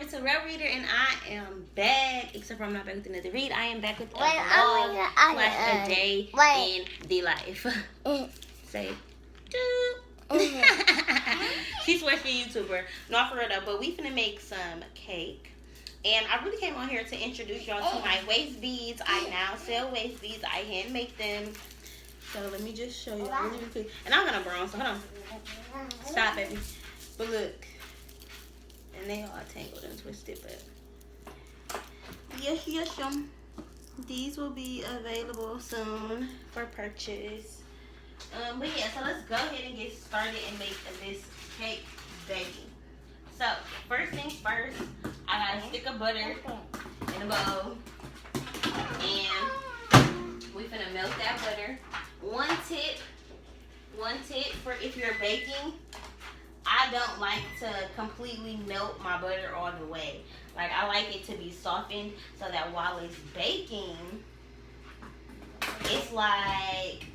to Real Reader, and I am back. Except for I'm not back with another read. I am back with a vlog slash a day in the life. Say, she swears she's a YouTuber. Not for real though, but we finna make some cake. And I really came on here to introduce y'all to my waist beads. I now sell waist beads. I hand make them. So let me just show you really quick. And I'm gonna bronze, so hold on. Stop, baby. But look. And they all tangled and twisted, but yes. These will be available soon for purchase. But yeah, so let's go ahead and get started and make this cake, baby. So first things first, I got a stick of butter in a bowl, and we finna melt that butter. One tip for if you're baking. I don't like to completely melt my butter all the way. Like, I like it to be softened so that while it's baking, it's like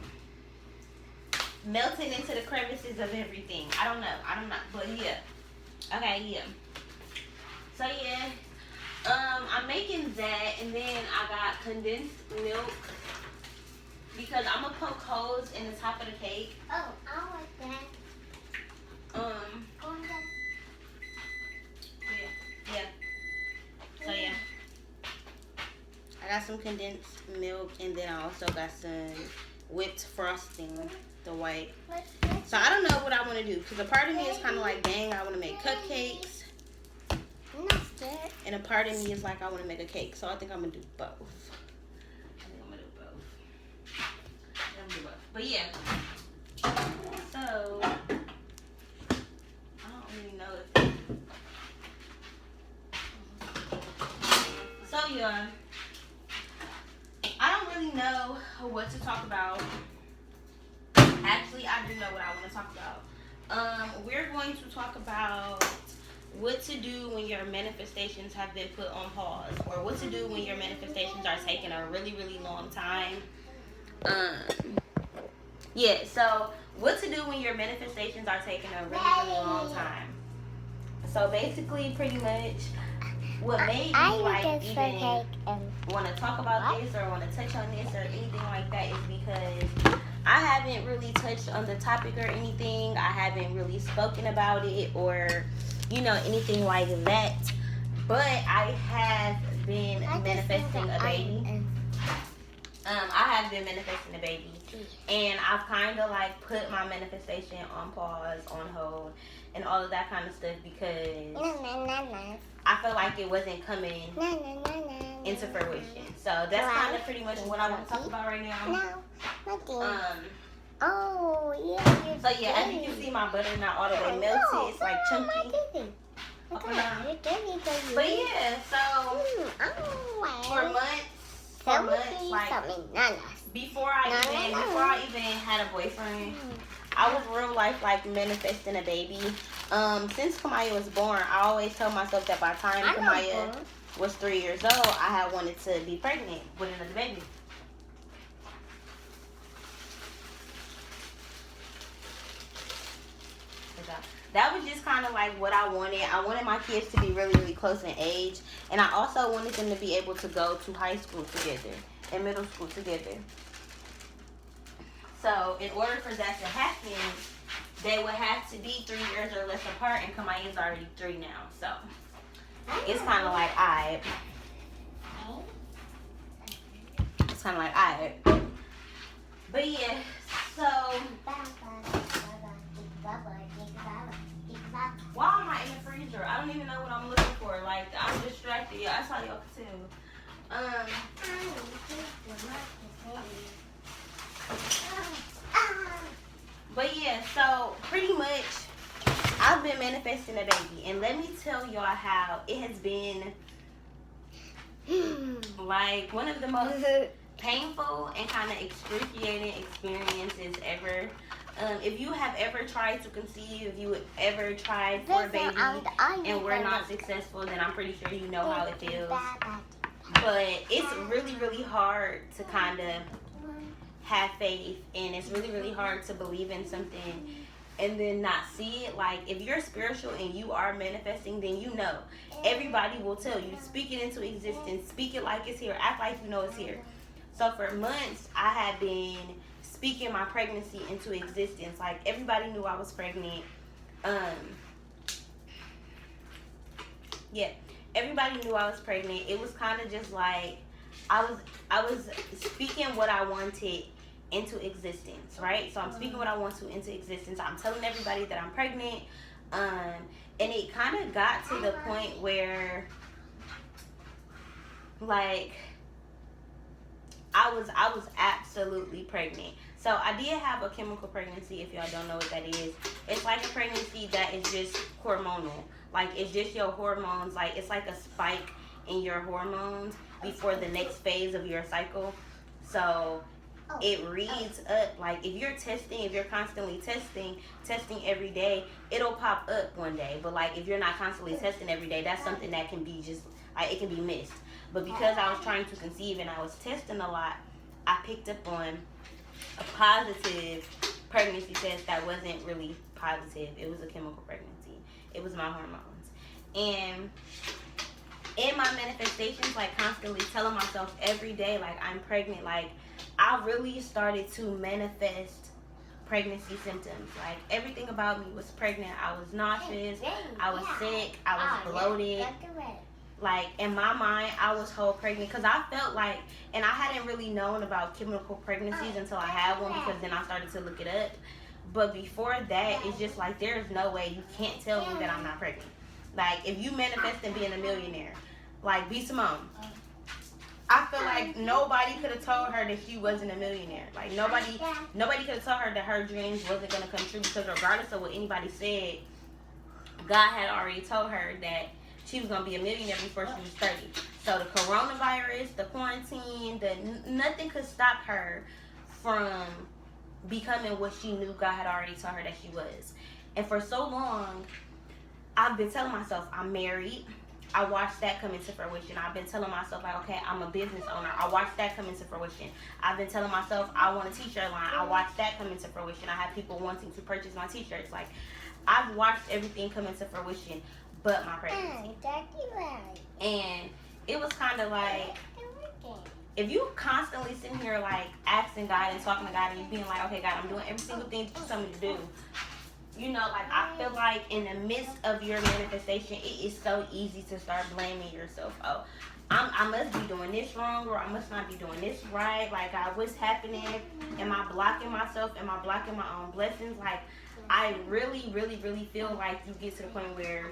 melting into the crevices of everything. I don't know, but yeah. Okay, yeah. So yeah, I'm making that, and then I got condensed milk because I'm gonna poke holes in the top of the cake. Oh, I like that. Yeah. So yeah, I got some condensed milk, and then I also got some whipped frosting, the white. So I don't know what I want to do, because a part of me is kind of like, dang, I want to make cupcakes, and a part of me is like, I want to make a cake. So I think I'm gonna do both. But yeah, so I don't really know if. So yeah, I don't really know what to talk about. Actually, I do know what I want to talk about. We're going to talk about what to do when your manifestations have been put on pause, or what to do when your manifestations are taking a really, really long time. Yeah, so what to do when your manifestations are taking a really, really long time. So basically, pretty much, what made me like even want to talk about this or want to touch on this or anything like that is because I haven't really touched on the topic or anything. I haven't really spoken about it or, you know, anything like that. But I have been manifesting a baby. I have been manifesting a baby. And I've kind of like put my manifestation on pause, on hold, and all of that kind of stuff because I feel like it wasn't coming into fruition. So that's kind of pretty much what I want to talk about right now. Oh, yeah. So yeah, as you can see, my butter not all the way melted. It's like chunky. But yeah, so for months, like before I even had a boyfriend, I was real life like manifesting a baby. Since Kamaya was born, I always told myself that by the time Kamaya was 3 years old, I had wanted to be pregnant with another baby. That was just kind of like what I wanted. I wanted my kids to be really, really close in age. And I also wanted them to be able to go to high school together and middle school together. So in order for that to happen, they would have to be 3 years or less apart. And Kamaya's already 3 now. So it's kind of like, It's kind of like, But yeah, so why am I in the freezer? I don't even know what I'm looking for. Like, I'm distracted. Yeah, that's how y'all can tell. But yeah, so pretty much I've been manifesting a baby, and let me tell y'all how it has been like one of the most painful and kind of excruciating experiences ever. If you have ever tried to conceive, if you would ever tried for a baby and we're not successful, then I'm pretty sure you know how it feels. But it's really, really hard to kind of have faith, and it's really, really hard to believe in something and then not see it. Like, if you're spiritual and you are manifesting, then you know. Everybody will tell you, speak it into existence, speak it like it's here, act like you know it's here. So for months, I had been speaking my pregnancy into existence. Like, everybody knew I was pregnant. Yeah, everybody knew I was pregnant. It was kind of just like I was speaking what I wanted into existence, right? So I'm speaking what I want to into existence. I'm telling everybody that I'm pregnant. And it kind of got to the point where, like, I was absolutely pregnant. So I did have a chemical pregnancy, if y'all don't know what that is. It's like a pregnancy that is just hormonal. Like, it's just your hormones. Like, it's like a spike in your hormones before the next phase of your cycle. So it reads up. Like, if you're testing, if you're constantly testing every day, it'll pop up one day. But, like, if you're not constantly testing every day, that's something that can be just, like, it can be missed. But because I was trying to conceive and I was testing a lot, I picked up on a positive pregnancy test that wasn't really positive. It was a chemical pregnancy. It was my hormones. And in my manifestations, like, constantly telling myself every day, like, I'm pregnant, like, I really started to manifest pregnancy symptoms. Like, everything about me was pregnant. I was nauseous, I was sick, I was bloated. Like, in my mind, I was whole pregnant because I felt like, and I hadn't really known about chemical pregnancies until I had one, because then I started to look it up. But before that, it's just like, there's no way, you can't tell me that I'm not pregnant. Like, if you manifest and being a millionaire, like B. Simone, I feel like nobody could have told her that she wasn't a millionaire. Like, nobody could have told her that her dreams wasn't going to come true, because regardless of what anybody said, God had already told her that she was going to be a millionaire before she was 30. So the coronavirus, the quarantine, nothing could stop her from becoming what she knew God had already told her that she was. And for so long, I've been telling myself I'm married. I watched that come into fruition. I've been telling myself, like, okay, I'm a business owner. I watched that come into fruition. I've been telling myself I want a t-shirt line. I watched that come into fruition. I have people wanting to purchase my t-shirts. Like, I've watched everything come into fruition but my pregnancy. And it was kind of like, if you constantly sitting here, like, asking God and talking to God, and you being like, okay, God, I'm doing every single thing that you told me to do. You know, like, I feel like in the midst of your manifestation, it is so easy to start blaming yourself. Oh, I must be doing this wrong, or I must not be doing this right. Like, what's happening? Am I blocking myself? Am I blocking my own blessings? Like, I really, really, really feel like you get to the point where,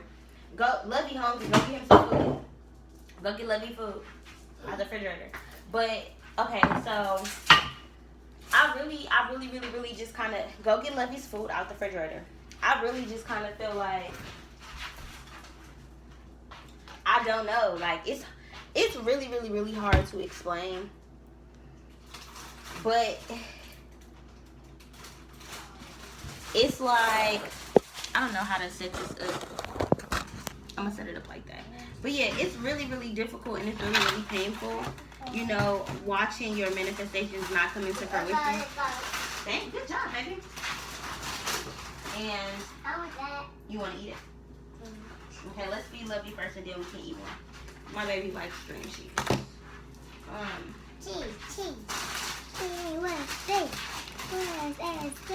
Lovey hungry, go get him some food. Go get Lovey food out the refrigerator. But, okay, so I really just kind of go get Lovey's food out the refrigerator. I really just kind of feel like, I don't know, like, it's really, really, really hard to explain. But it's like, I don't know how to set this up. I'm gonna set it up like that. But yeah, it's really, really difficult, and it's really, really painful, you know, watching your manifestations not come into fruition. Thank, good job, baby. And you want to eat it? Okay, let's feed Lovey first, and then we can eat one. My baby likes string cheese. Cheese.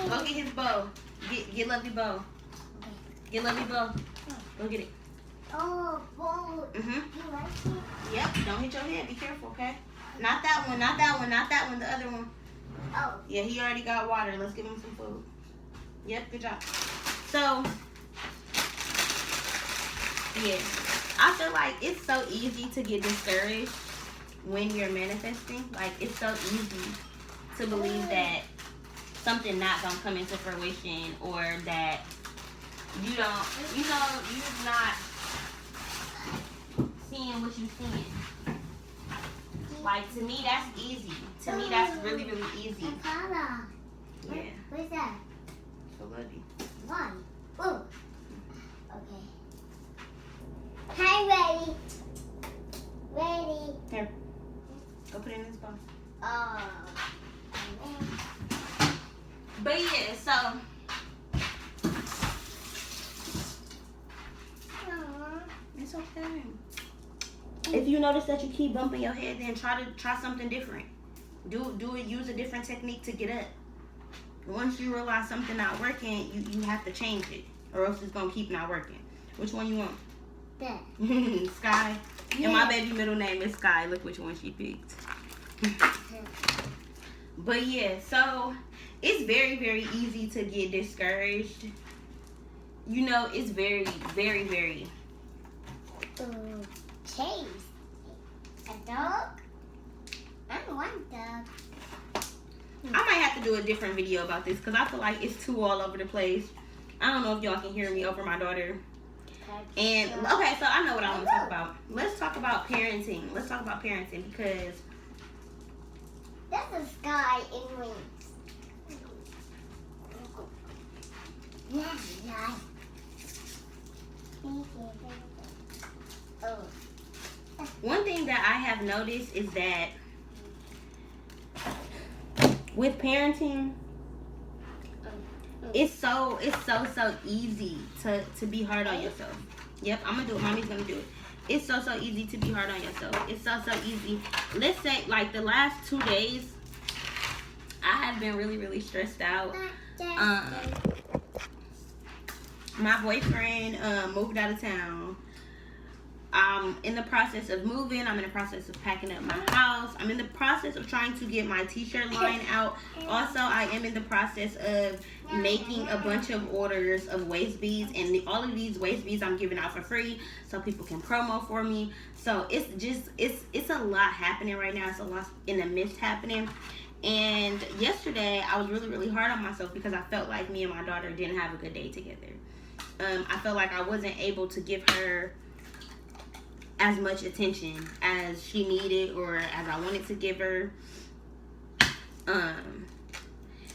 Go get his bow. Get Lovey bow. Get Lovey bow. Go get it. Oh, bowl. Mhm. You like it? Yep. Don't hit your head. Be careful, okay? Not that one. Not that one. Not that one. The other one. Oh. Yeah, he already got water. Let's give him some food. Yep. Good job. So, yeah, I feel like it's so easy to get discouraged when you're manifesting. Like, it's so easy to believe that something not gonna come into fruition, or that you don't, you know, you're not seeing what you're seeing. Like, to me, that's easy. To me, that's really, really easy. Yeah. Where's that? So Lovey. One. Ooh. Okay. Hi, ready. Ready. Here. Go put it in this box. Oh. But yeah, so Okay. If you notice that you keep bumping your head, then try something different. Use a different technique to get up. Once you realize something not working, you have to change it, or else it's gonna keep not working. Which one you want? That. Sky. Yeah. And my baby middle name is Sky. Look which one she picked. But yeah, so it's very, very easy to get discouraged. You know, it's very, very, very. Chase. A dog? I don't want dog. I might have to do a different video about this because I feel like it's too all over the place. I don't know if y'all can hear me over my daughter. And okay, so I know what I want to talk about. Let's talk about parenting. Let's talk about parenting because that's a sky in wings. Yeah. Oh. One thing that I have noticed is that with parenting, it's so easy to be hard on yourself. Yep, I'm gonna do it. Mommy's gonna do it. It's so easy to be hard on yourself. It's so easy. Let's say like the last 2 days, I have been really stressed out. My boyfriend moved out of town. I'm in the process of moving. I'm in the process of packing up my house. I'm in the process of trying to get my t-shirt line out. Also, I am in the process of making a bunch of orders of waist beads. And all of these waist beads I'm giving out for free so people can promo for me. So it's a lot happening right now. It's a lot in the midst happening. And yesterday, I was really hard on myself because I felt like me and my daughter didn't have a good day together. I felt like I wasn't able to give her as much attention as she needed or as I wanted to give her.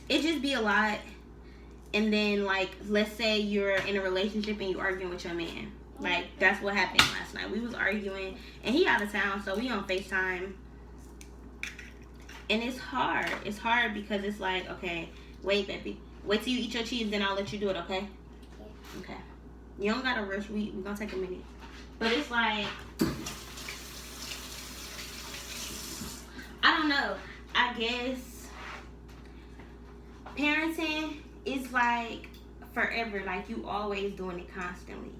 It just be a lot. And then like, let's say you're in a relationship and you're arguing with your man. Like, that's what happened last night. We was arguing and he out of town, so we on FaceTime. And it's hard. It's hard because it's like, okay, wait, baby. Wait till you eat your cheese, then I'll let you do it, okay? Okay. You don't gotta rush. We're gonna take a minute. But it's like, I don't know. I guess parenting is like forever. Like, you always doing it constantly.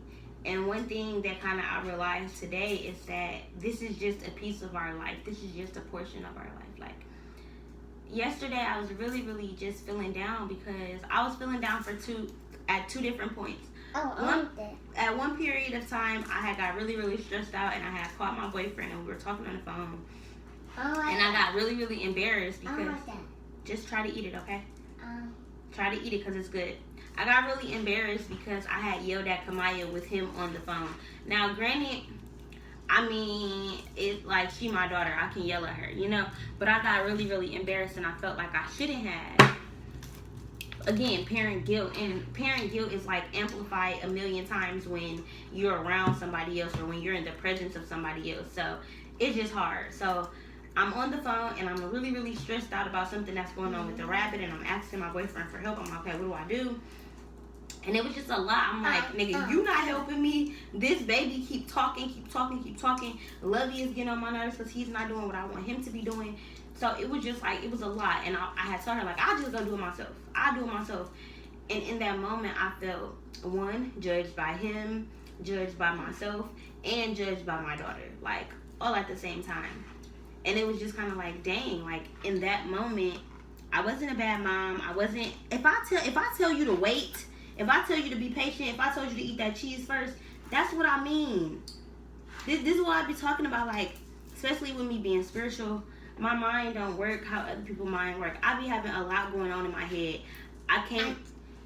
And one thing that kind of I realized today is that this is just a piece of our life. This is just a portion of our life. Like, yesterday I was really just feeling down because I was feeling down at two different points. At one period of time, I had got really stressed out, and I had called my boyfriend, and we were talking on the phone. And I got really embarrassed because just try to eat it, okay? Try to eat it because it's good. I got really embarrassed because I had yelled at Kamaya with him on the phone. Now, granted, I mean, it's like she my daughter. I can yell at her, you know? But I got really embarrassed, and I felt like I shouldn't have. Again, parent guilt. And parent guilt is like amplified a million times when you're around somebody else or when you're in the presence of somebody else. So it's just hard. So I'm on the phone and I'm really stressed out about something that's going on with the rabbit, and I'm asking my boyfriend for help. I'm like, okay, what do I do? And it was just a lot. I'm like, nigga, you not helping me. This baby keep talking. Lovey is getting on my nerves because he's not doing what I want him to be doing. So it was just like, it was a lot. And I had told her, like, I'll just go do it myself. I'll do it myself. And in that moment, I felt, one, judged by him, judged by myself, and judged by my daughter. Like, all at the same time. And it was just kind of like, dang, like, in that moment, I wasn't a bad mom. I wasn't, if I tell you to wait, if I tell you to be patient, if I told you to eat that cheese first, that's what I mean. This is what I be talking about, like, especially with me being spiritual. My mind don't work how other people's mind work. I be having a lot going on in my head. I can't,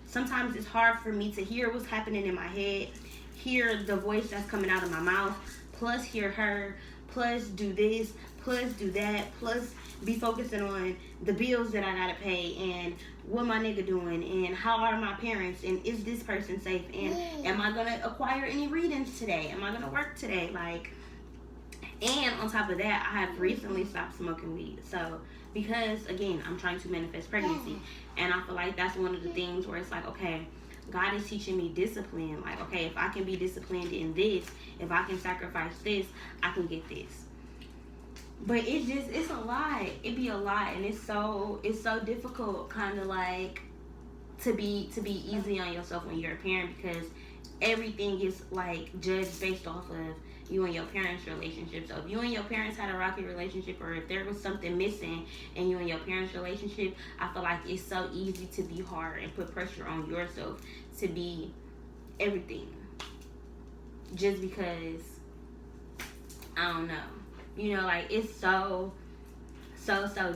sometimes it's hard for me to hear what's happening in my head, hear the voice that's coming out of my mouth, plus hear her, plus do this, plus do that, plus be focusing on the bills that I gotta pay and what my nigga doing and how are my parents and is this person safe and am I gonna acquire any readings today? Am I gonna work today? Like, and on top of that, I have recently stopped smoking weed. So, because again, I'm trying to manifest pregnancy, and I feel like that's one of the things where it's like, okay, God is teaching me discipline. Like, okay, if I can be disciplined in this, if I can sacrifice this, I can get this. But it's a lot. It be a lot, and it's so difficult, kind of like to be easy on yourself when you're a parent, because everything is like judged based off of you and your parents' relationship. So if you and your parents had a rocky relationship, or if there was something missing in you and your parents' relationship, I feel like it's so easy to be hard and put pressure on yourself to be everything, just because, I don't know. You know, like, it's so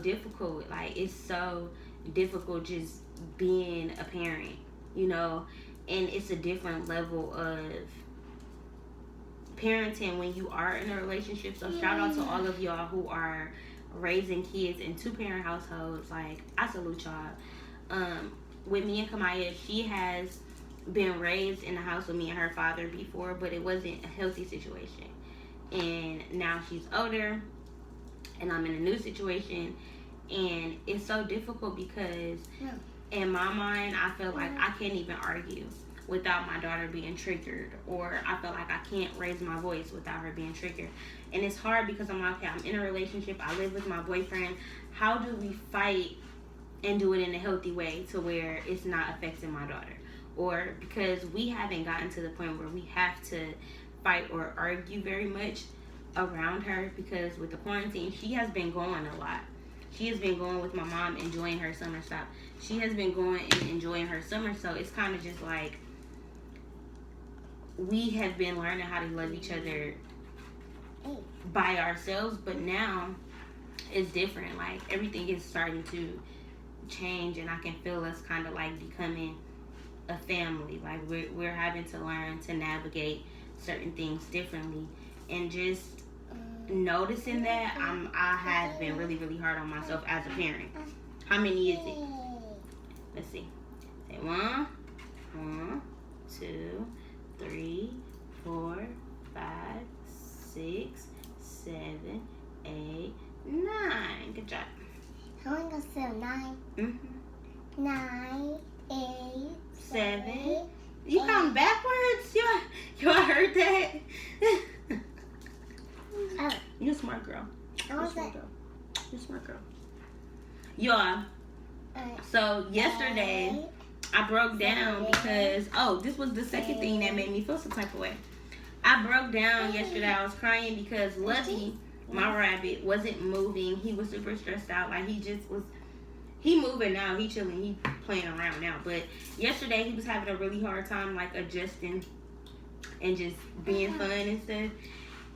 difficult. Like, it's so difficult just being a parent, you know, and it's a different level of parenting when you are in a relationship. So shout out to all of y'all who are raising kids in 2-parent households. Like, I salute y'all. With me and Kamaya, she has been raised in the house with me and her father before, but it wasn't a healthy situation. And now she's older, and I'm in a new situation, and it's so difficult because in my mind, I feel like I can't even argue without my daughter being triggered, or I feel like I can't raise my voice without her being triggered. And it's hard because I'm like, okay, I'm in a relationship, I live with my boyfriend. How do we fight and do it in a healthy way to where it's not affecting my daughter? Or because we haven't gotten to the point where we have to fight or argue very much around her, because with the quarantine, she has been going a lot. She has been going with my mom, enjoying her summer stop. She has been going and enjoying her summer, so it's kind of just like we have been learning how to love each other by ourselves, but now it's different. Like, everything is starting to change, and I can feel us kind of like becoming a family. Like, we're having to learn to navigate certain things differently, and just noticing that I have been really, really hard on myself as a parent. How many is it? Let's see. Say 1, 2, 3, 4, 5, 6, 7, 8, 9. Good job. How many goes to 9? 9, 8, 7. You count backwards? You heard that? You a smart girl. You a smart girl. Y'all. So yesterday I broke down because this was the second thing that made me feel some type of way. I broke down yesterday. I was crying because Lovey, my rabbit, wasn't moving. He was super stressed out. Like, he moving now. He chilling. He playing around now. But yesterday he was having a really hard time, like, adjusting and just being fun and stuff.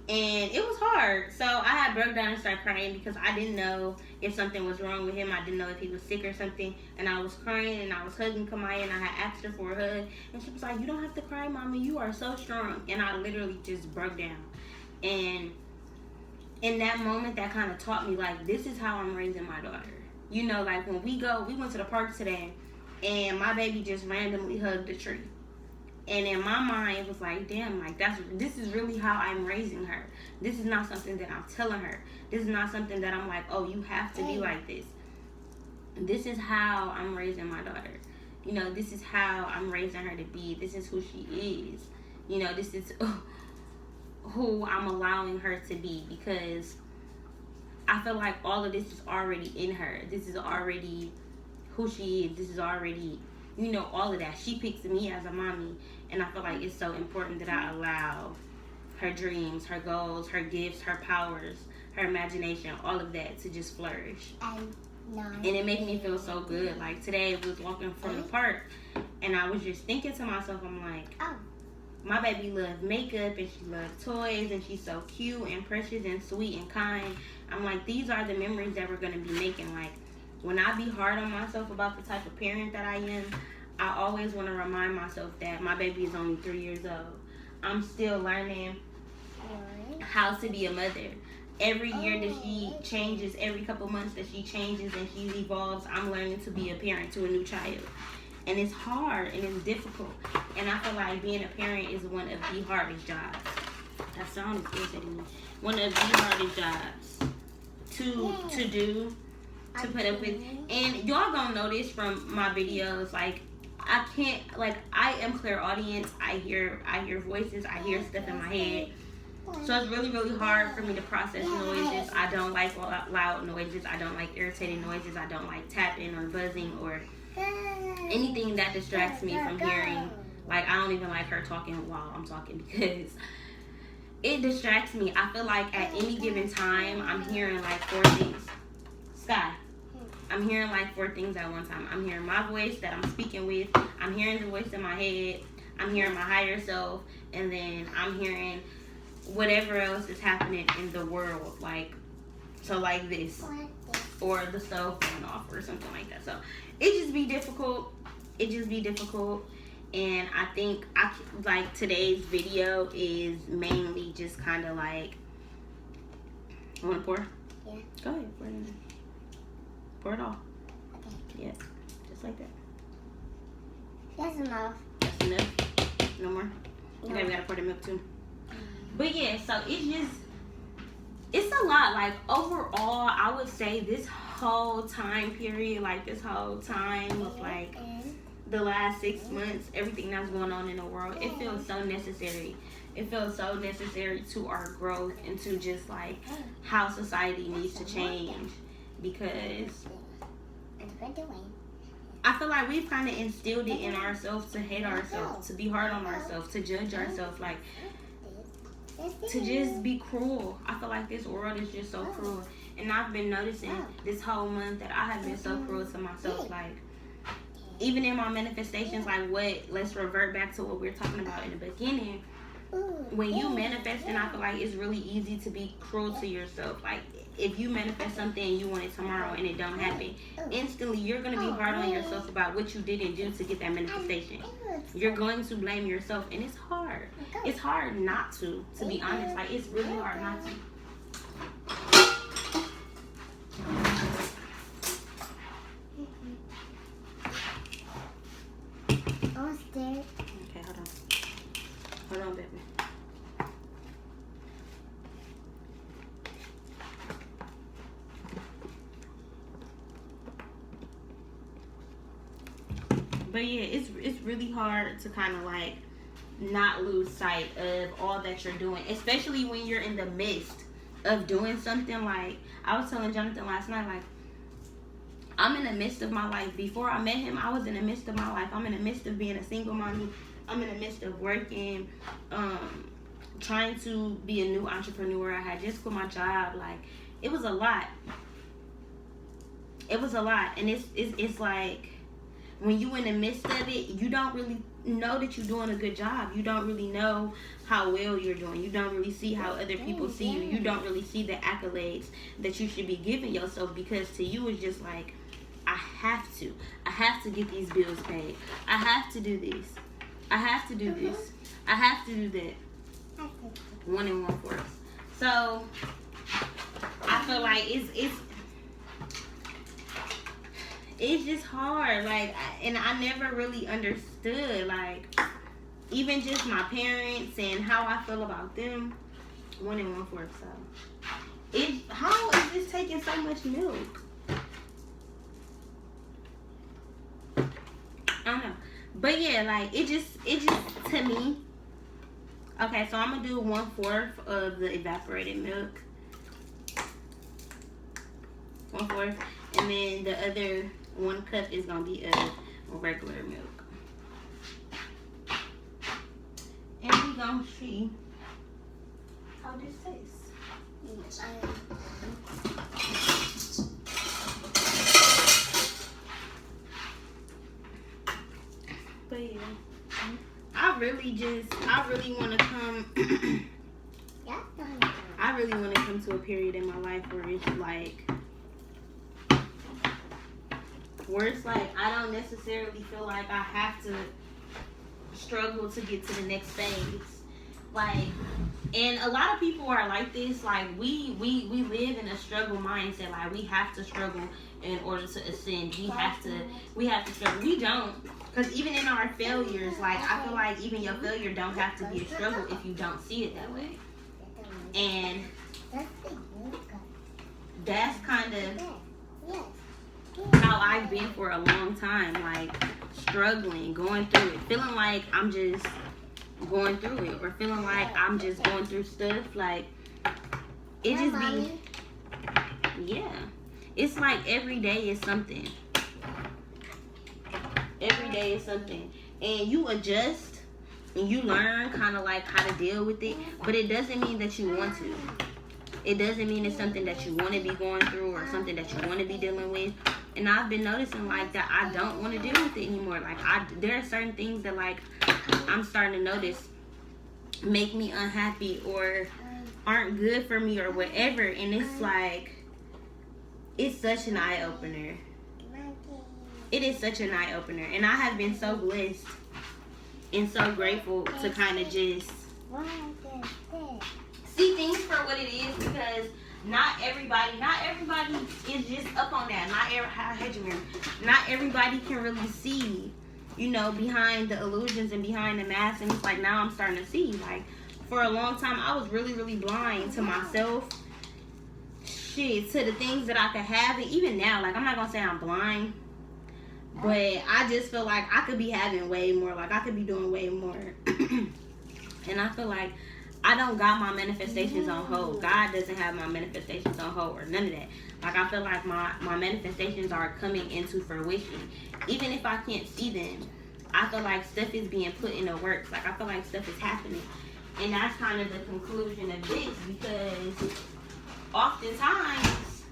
And it was hard. So I had broke down and started crying because I didn't know if something was wrong with him. I didn't know if he was sick or something. And I was crying and I was hugging Kamaya, and I had asked her for a hug. And she was like, "You don't have to cry, Mommy. You are so strong." And I literally just broke down. And in that moment, that kind of taught me, like, this is how I'm raising my daughter. You know, like, when we went to the park today, and my baby just randomly hugged a tree. And in my mind, it was like, damn, like, this is really how I'm raising her. This is not something that I'm telling her. This is not something that I'm like, oh, you have to be like this. This is how I'm raising my daughter. You know, this is how I'm raising her to be. This is who she is. You know, this is who I'm allowing her to be, because I feel like all of this is already in her. This is already who she is. This is already, you know, all of that. She picks me as a mommy, and I feel like it's so important that I allow her dreams, her goals, her gifts, her powers, her imagination, all of that to just flourish. And it made me feel so good. Like, today we was walking from the park, and I was just thinking to myself, I'm like, my baby loves makeup, and she loves toys, and she's so cute and precious and sweet and kind. I'm like, these are the memories that we're going to be making. Like, when I be hard on myself about the type of parent that I am, I always want to remind myself that my baby is only 3 years old. I'm still learning how to be a mother. Every year that she changes, every couple months that she changes and she evolves, I'm learning to be a parent to a new child. And it's hard and it's difficult. And I feel like being a parent is one of the hardest jobs. That sound is irritating me. One of the hardest jobs to do, to put up with. And y'all gonna know this from my videos. Like, I can't, like, I am clairaudience. I hear voices. I hear stuff in my head. So it's really, really hard for me to process noises. I don't like loud noises. I don't like irritating noises. I don't like tapping or buzzing or anything that distracts me from hearing. Like, I don't even like her talking while I'm talking because it distracts me. I feel like at any given time, I'm hearing like 4 things. Sky. I'm hearing like 4 things at one time. I'm hearing my voice that I'm speaking with. I'm hearing the voice in my head. I'm hearing my higher self. And then I'm hearing whatever else is happening in the world. Like, so like this. Or the stove going off or something like that. So it just be difficult. And I think like today's video is mainly just kind of like, you want to pour? Yeah. Go ahead, pour it in. Pour it all. Okay. Yeah, just like that. That's enough. That's enough? No more? No. Okay, we gotta pour the milk too. But yeah, so it's a lot. Like overall, I would say this whole time period, like this whole time of like the last 6 months, everything that's going on in the world, it feels so necessary. It feels so necessary to our growth and to just like how society needs to change, because I feel like we've kind of instilled it in ourselves to hate ourselves, to be hard on ourselves, to judge ourselves, like to just be cruel. I feel like this world is just so cruel, and I've been noticing this whole month that I have been so cruel to myself. Like even in my manifestations, like let's revert back to what we were talking about in the beginning. When you manifest, and I feel like it's really easy to be cruel to yourself. Like if you manifest something and you want it tomorrow and it don't happen, instantly you're going to be hard on yourself about what you didn't do to get that manifestation. You're going to blame yourself, and it's hard. It's hard not to be honest. Like it's really hard not to. Okay, hold on, baby. But yeah, it's really hard to kind of like not lose sight of all that you're doing, especially when you're in the midst of doing something. Like I was telling Jonathan last night, like I'm in the midst of my life. Before I met him, I was in the midst of my life. I'm in the midst of being a single mommy. I'm in the midst of working, trying to be a new entrepreneur. I had just quit my job. Like it was a lot. It was a lot, and it's like when you in the midst of it, you don't really know that you're doing a good job. You don't really know how well you're doing. You don't really see how other people see you. You don't really see the accolades that you should be giving yourself, because to you it's just like, I have to get these bills paid. I have to do this. I have to do this. I have to do that. 1 1/4. So I feel like it's just hard, like, and I never really understood, like, even just my parents and how I feel about them. 1 1/4. So how is this taking so much milk? I don't know, but yeah, like it just to me. Okay, so I'm gonna do 1/4 of the evaporated milk. 1/4, and then the other 1 cup is gonna be of regular milk. And we gonna see how this tastes. But yeah, I really want to come. I really want to come to a period in my life where it's like. Where it's like I don't necessarily feel like I have to struggle to get to the next phase. Like, and a lot of people are like this. Like we live in a struggle mindset. Like we have to struggle in order to ascend. We have to struggle. We don't, because even in our failures, like I feel like even your failure don't have to be a struggle if you don't see it that way. And that's kind of how I've been for a long time. Like struggling, going through it, feeling like I'm just going through it, or feeling like I'm just going through stuff. Like, it just be, yeah. It's like every day is something. Every day is something. And you adjust and you learn kind of like how to deal with it, but it doesn't mean that you want to. It doesn't mean it's something that you want to be going through or something that you want to be dealing with. And I've been noticing like that I don't want to deal with it anymore. Like, there are certain things that like I'm starting to notice make me unhappy or aren't good for me or whatever. And it's like, it's such an eye-opener. It is such an eye-opener. And I have been so blessed and so grateful to kind of just see things for what it is, because not everybody is just up on that. Not everybody can really see, you know, behind the illusions and behind the mask. And it's like, now I'm starting to see. Like, for a long time, I was really, really blind to myself. Shit, to the things that I could have. And even now, like, I'm not gonna say I'm blind, but I just feel like I could be having way more. Like, I could be doing way more. And I feel like I don't got my manifestations on hold. God doesn't have my manifestations on hold or none of that. Like, I feel like my manifestations are coming into fruition. Even if I can't see them, I feel like stuff is being put into works. Like, I feel like stuff is happening. And that's kind of the conclusion of this, because oftentimes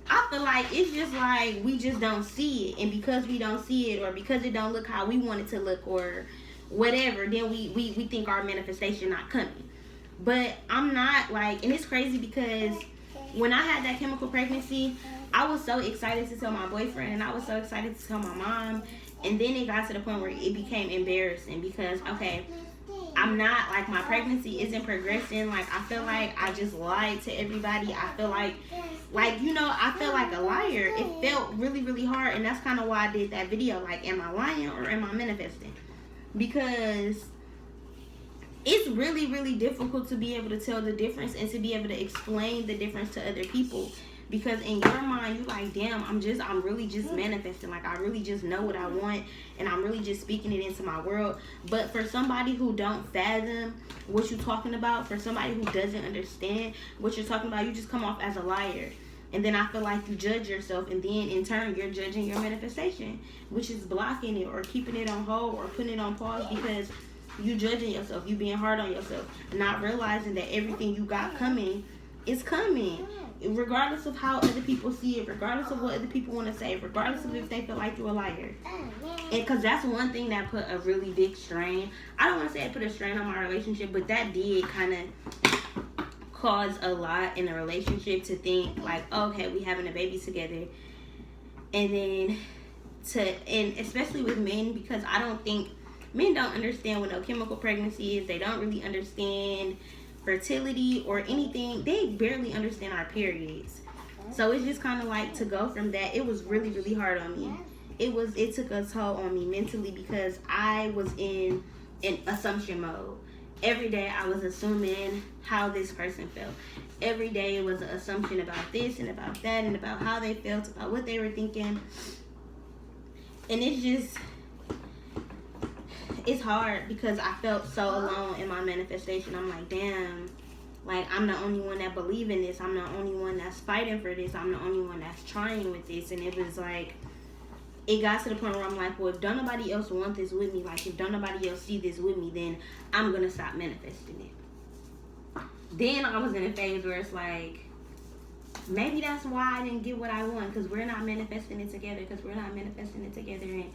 I feel like it's just like we just don't see it. And because we don't see it, or because it don't look how we want it to look or whatever, then we think our manifestation not coming. But I'm not, like, and it's crazy because when I had that chemical pregnancy, I was so excited to tell my boyfriend, and I was so excited to tell my mom. And then it got to the point where it became embarrassing because, okay, I'm not, like, my pregnancy isn't progressing. Like, I feel like I just lied to everybody. I feel like, you know, I felt like a liar. It felt really, really hard. And that's kind of why I did that video. Like, am I lying or am I manifesting? Because it's really, really difficult to be able to tell the difference and to be able to explain the difference to other people. Because in your mind, you're like, damn, I'm really just manifesting. Like, I really just know what I want, and I'm really just speaking it into my world. But for somebody who don't fathom what you're talking about, for somebody who doesn't understand what you're talking about, you just come off as a liar. And then I feel like you judge yourself, and then in turn, you're judging your manifestation, which is blocking it or keeping it on hold or putting it on pause because you judging yourself, you being hard on yourself, not realizing that everything you got coming is coming. Regardless of how other people see it, regardless of what other people want to say, regardless of if they feel like you're a liar. And because that's one thing that put a really big strain. I don't want to say it put a strain on my relationship, but that did kind of cause a lot in the relationship to think like, oh, okay, we having a baby together. And then and especially with men, because I don't think men don't understand what no chemical pregnancy is. They don't really understand fertility or anything. They barely understand our periods. So it's just kind of like, to go from that, it was really, really hard on me. It took a toll on me mentally because I was in an assumption mode. Every day I was assuming how this person felt. Every day it was an assumption about this and about that and about how they felt, about what they were thinking. And it's hard because I felt so alone in my manifestation. I'm like, damn, like, I'm the only one that believe in this. I'm the only one that's fighting for this. I'm the only one that's trying with this. And it was like, it got to the point where I'm like, well, if don't nobody else want this with me, like, if don't nobody else see this with me, then I'm going to stop manifesting it. Then I was in a phase where it's like, maybe that's why I didn't get what I want, because we're not manifesting it together, and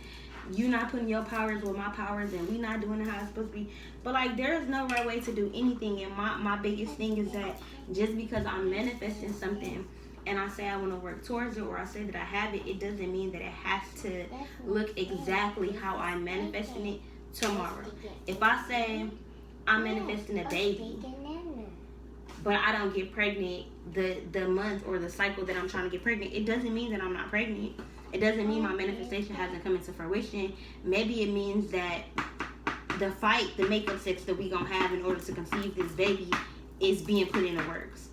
you not putting your powers with my powers, and we not doing it how it's supposed to be. But, like, there's no right way to do anything. And my biggest thing is that just because I'm manifesting something and I say I want to work towards it, or I say that I have it, it doesn't mean that it has to look exactly how I'm manifesting it tomorrow. If I say I'm manifesting a baby, but I don't get pregnant the month or the cycle that I'm trying to get pregnant, it doesn't mean that I'm not pregnant. It doesn't mean my manifestation hasn't come into fruition. Maybe it means that the makeup sex that we gonna have in order to conceive this baby is being put in the works.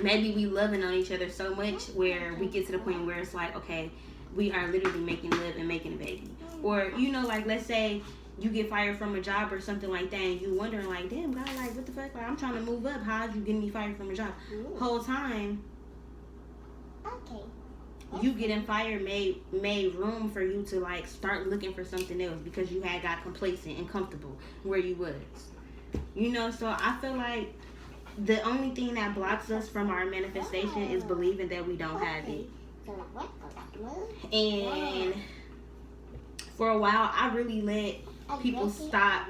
Maybe we loving on each other so much where we get to the point where it's like, okay, we are literally making love and making a baby. Or, you know, like, let's say you get fired from a job or something like that, and you wondering, like, damn, God, like, what the fuck? Like, I'm trying to move up. How'd you get me fired from a job? Whole time, you getting fired made room for you to, like, start looking for something else because you had got complacent and comfortable where you was. You know, so I feel like the only thing that blocks us from our manifestation is believing that we don't have it. And for a while, I really let people stop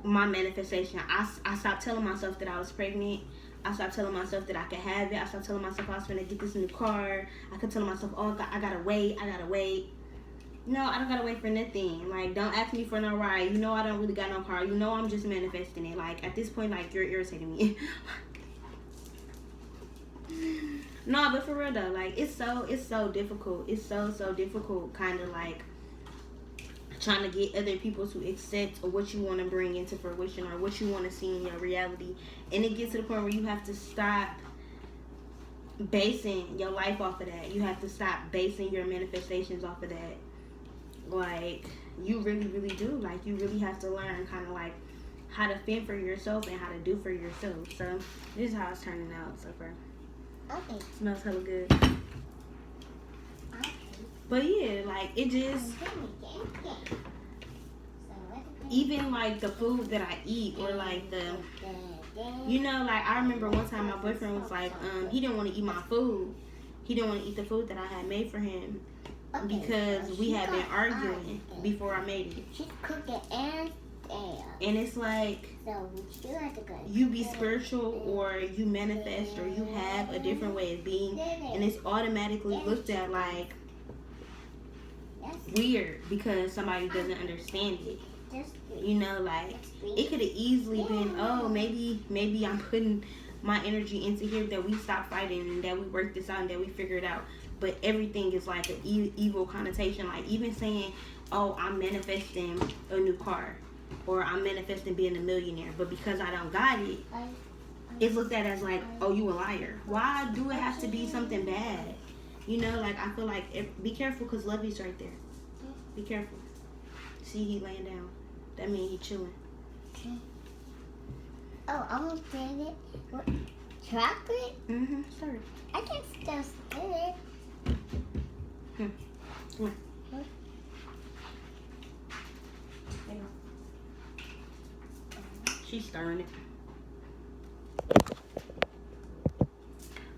my manifestation. I stopped telling myself that I was pregnant. I stopped telling myself that I could have it. I stopped telling myself I was going to get this new car. I kept telling myself, oh, I gotta wait. No, I don't gotta wait for nothing. Like, don't ask me for no ride. You know I don't really got no car. You know I'm just manifesting it. Like, at this point, like, you're irritating me. No, but for real though, like, it's so difficult. It's so difficult, kind of like trying to get other people to accept what you want to bring into fruition or what you want to see in your reality. And it gets to the point where you have to stop basing your life off of that. You have to stop basing your manifestations off of that. Like, you really do. Like, you really have to learn kind of like how to fend for yourself and how to do for yourself. So this is how it's turning out so far. Okay. Smells hella good. But yeah, like, it just, even like the food that I eat, or like the, you know, like, I remember one time my boyfriend was like, he didn't want to eat my food. He didn't want to eat the food that I had made for him because we had been arguing before I made it. She's cooking and And it's like, you be spiritual or you manifest or you have a different way of being, and it's automatically looked at like weird because somebody doesn't understand it. You know, like, it could have easily been, oh, maybe I'm putting my energy into here, that we stop fighting and that we work this out and that we figure it out. But everything is like an evil connotation. Like, even saying, oh, I'm manifesting a new car, or I'm manifesting being a millionaire, but because I don't got it, it's looked at as like, oh, you a liar. Why do it have to be something bad? You know, like, I feel like, be careful, because Lovey's right there. Be careful. See, he laying down. That means he chilling. Oh, I'm gonna get it. What? Chocolate? Sorry. I can still spit it. Come on. She's stirring it.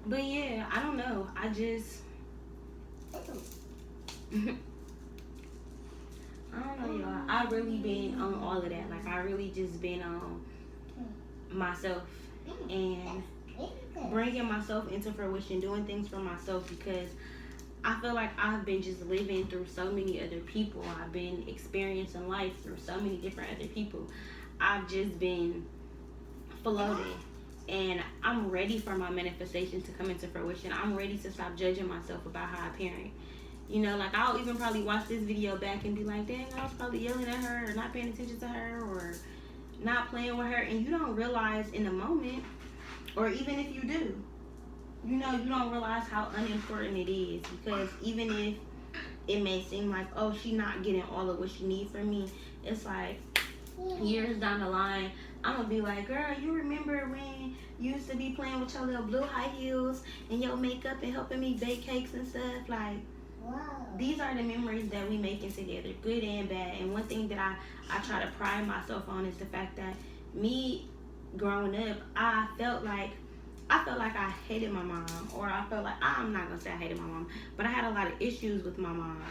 But yeah, I don't know. I just, I don't know, y'all. I really been on all of that. Like, I really just been on myself and bringing myself into fruition, doing things for myself, because I feel like I've been just living through so many other people. I've been experiencing life through so many different other people. I've just been floating, and I'm ready for my manifestation to come into fruition. I'm ready to stop judging myself about how I parent. You know, like, I'll even probably watch this video back and be like, dang, I was probably yelling at her or not paying attention to her or not playing with her. And you don't realize in the moment, or even if you do, you know, you don't realize how unimportant it is. Because even if it may seem like, oh, she's not getting all of what she needs from me, it's like years down the line, I'm gonna be like, girl, you remember when you used to be playing with your little blue high heels and your makeup and helping me bake cakes and stuff? Like, wow. These are the memories that we making together, good and bad. And one thing that I try to pride myself on is the fact that me growing up, I felt like I hated my mom, or I felt like, I'm not gonna say I hated my mom, but I had a lot of issues with my mom.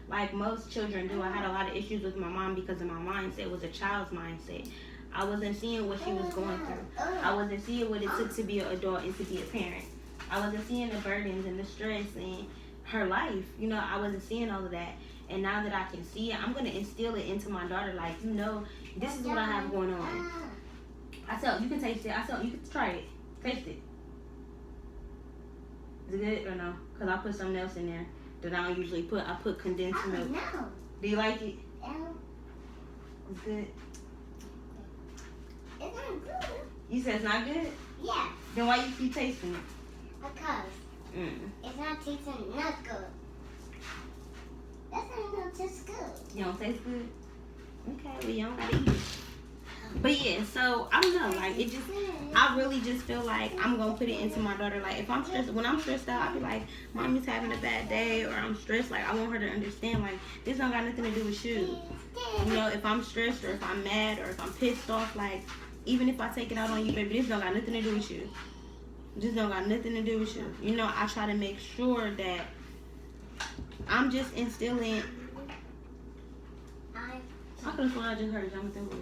Like most children do, I had a lot of issues with my mom because of my mindset. It was a child's mindset. I wasn't seeing what she was going through. I wasn't seeing what it took to be an adult and to be a parent. I wasn't seeing the burdens and the stress and her life. You know, I wasn't seeing all of that. And now that I can see it, I'm going to instill it into my daughter. Like, you know, this is what I have going on. I tell you can taste it. I tell you can try it. Taste it. Is it good or no? Because I put something else in there that I don't usually put. I put condensed milk. No. Do you like it? It's good. It's not good. You said it's not good? Yeah. Then why you keep tasting it? Because it's not tasting not good. That don't taste good. You don't taste good? Okay, well, you don't gotta eat it. But yeah, so I don't know, like it just, I really just feel like I'm gonna put it into my daughter. Like if I'm stressed, when I'm stressed out, I be like, Mommy's having a bad day, or I'm stressed. Like I want her to understand, like this don't got nothing to do with you. You know, if I'm stressed or if I'm mad or if I'm pissed off, like even if I take it out on you, baby, this don't got nothing to do with you. This don't got nothing to do with you. You know, I try to make sure that I'm just instilling. I could have sworn I just heard Jonathan voice.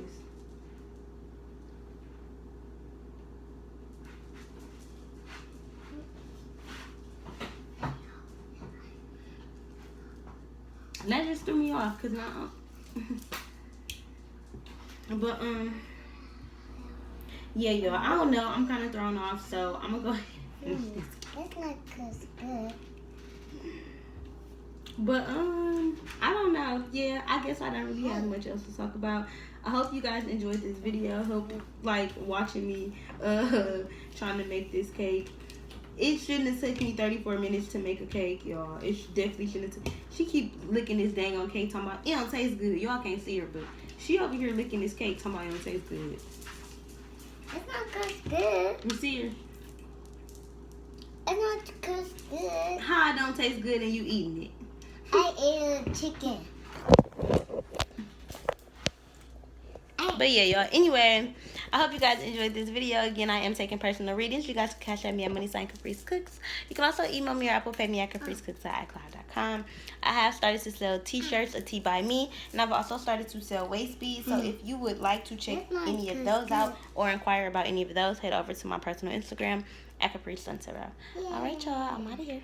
And that just threw me off, cause now, but yeah, y'all. I don't know. I'm kind of thrown off, so I'm gonna go ahead. That's not good. But I don't know. Yeah, I guess I don't really have much else to talk about. I hope you guys enjoyed this video. I hope like watching me trying to make this cake. It shouldn't have taken me 34 minutes to make a cake, y'all. It definitely shouldn't have. She keep licking this dang on cake, talking about it don't taste good. Y'all can't see her, but she over here licking this cake, talking about it don't taste good. It's not good. You see her? It's not good. How it don't taste good and you eating it? I ate a chicken. But yeah, y'all. Anyway, I hope you guys enjoyed this video. Again, I am taking personal readings. You guys can cash at me at #CapriceCooks. You can also email me or Apple Pay me at CapriceCooks@iCloud.com. I have started to sell t-shirts, a tee by me, and I've also started to sell waist beads. So if you would like to check any of those out or inquire about any of those, head over to my personal Instagram at CapriceCooks. All right, y'all. I'm out of here.